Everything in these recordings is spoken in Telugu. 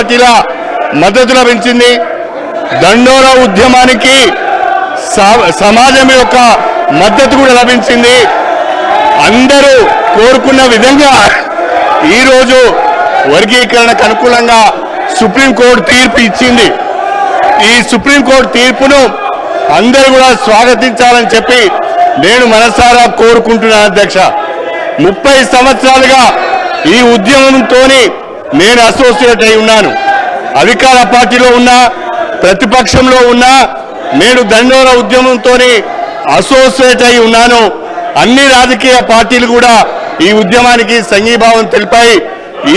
పార్టీల మద్దతు లభించింది. దండోరా ఉద్యమానికి సమాజం యొక్క మద్దతు కూడా లభించింది. అందరూ కోరుకున్న విధంగా ఈరోజు వర్గీకరణకు అనుకూలంగా సుప్రీంకోర్టు తీర్పు ఇచ్చింది. ఈ సుప్రీంకోర్టు తీర్పును అందరూ కూడా స్వాగతించాలని చెప్పి నేను మనసారా కోరుకుంటున్నాను. అధ్యక్ష, 30 సంవత్సరాలుగా ఈ ఉద్యమంతో నేను అసోసియేట్ అయి ఉన్నాను. అధికార పార్టీలో ఉన్నా, ప్రతిపక్షంలో ఉన్నా నేను దండోరా ఉద్యమంతో అసోసియేట్ అయి ఉన్నాను. అన్ని రాజకీయ పార్టీలు కూడా ఈ ఉద్యమానికి సంఘీభావం తెలిపాయి.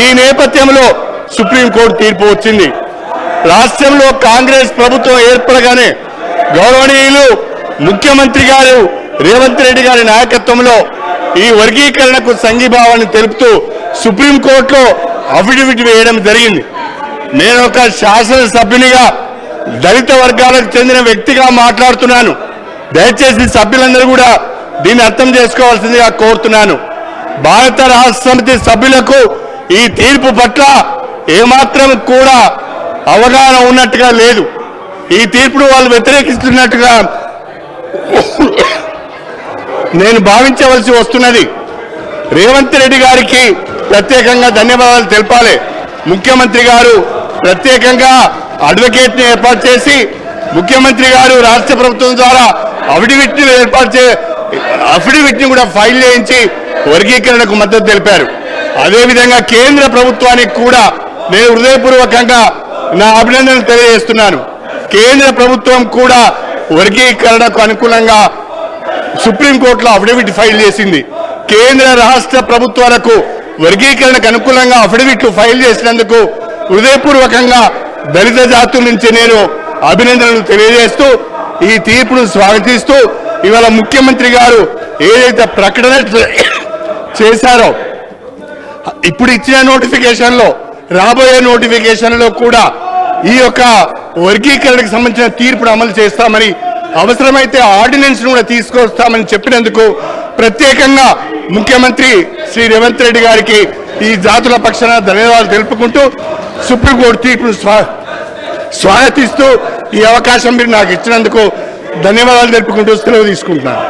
ఈ నేపథ్యంలో సుప్రీంకోర్టు తీర్పు వచ్చింది. రాష్ట్రంలో కాంగ్రెస్ ప్రభుత్వం ఏర్పడగానే గౌరవనీయులు ముఖ్యమంత్రి గారు రేవంత్ రెడ్డి గారి నాయకత్వంలో ఈ వర్గీకరణకు సంఘీభావాన్ని తెలుపుతూ సుప్రీంకోర్టులో అఫిడవిట్ వేయడం జరిగింది. నేను ఒక శాసనసభ్యునిగా దళిత వర్గాలకు చెందిన వ్యక్తిగా మాట్లాడుతున్నాను. దయచేసి సభ్యులందరూ కూడా దీన్ని అర్థం చేసుకోవాల్సిందిగా కోరుతున్నాను. భారత రాష్ట్ర సమితి సభ్యులకు ఈ తీర్పు పట్ల ఏమాత్రం కూడా అవగాహన ఉన్నట్టుగా లేదు. ఈ తీర్పును వాళ్ళు వ్యతిరేకిస్తున్నట్టుగా నేను భావించవలసి వస్తున్నది. రేవంత్ రెడ్డి గారికి ప్రత్యేకంగా ధన్యవాదాలు తెలపాలి. ముఖ్యమంత్రి గారు ప్రత్యేకంగా అడ్వకేట్ని ఏర్పాటు చేసి ముఖ్యమంత్రి గారు రాష్ట్ర ప్రభుత్వం ద్వారా అఫిడవిట్ని కూడా ఫైల్ చేయించి వర్గీకరణకు మద్దతు తెలిపారు. అదేవిధంగా కేంద్ర ప్రభుత్వానికి కూడా నేను హృదయపూర్వకంగా నా అభినందనలు తెలియజేస్తున్నాను. కేంద్ర ప్రభుత్వం కూడా వర్గీకరణకు అనుకూలంగా సుప్రీంకోర్టులో అఫిడవిట్ ఫైల్ చేసింది. కేంద్ర రాష్ట్ర ప్రభుత్వాలకు వర్గీకరణకు అనుకూలంగా అఫిడవిట్లు ఫైల్ చేసినందుకు హృదయపూర్వకంగా దళిత జాతుల నుంచి నేను అభినందనలు తెలియజేస్తూ ఈ తీర్పును స్వాగతిస్తూ ఇవాళ ముఖ్యమంత్రి గారు ఏదైతే ప్రకటన చేశారో ఇప్పుడు ఇచ్చిన నోటిఫికేషన్లో రాబోయే నోటిఫికేషన్లో కూడా ఈ యొక్క వర్గీకరణకు సంబంధించిన తీర్పును అమలు చేస్తామని అవసరమైతే ఆర్డినెన్స్ కూడా తీసుకొస్తామని చెప్పినందుకు ప్రత్యేకంగా ముఖ్యమంత్రి శ్రీ రేవంత్ రెడ్డి గారికి ఈ జాతుల పక్షాన ధన్యవాదాలు తెలుపుకుంటూ సుప్రీంకోర్టు తీర్పును స్వాగతిస్తూ ఈ అవకాశం మీరు నాకు ఇచ్చినందుకు ధన్యవాదాలు తెలుపుకుంటూ సెలవు తీసుకుంటున్నాను.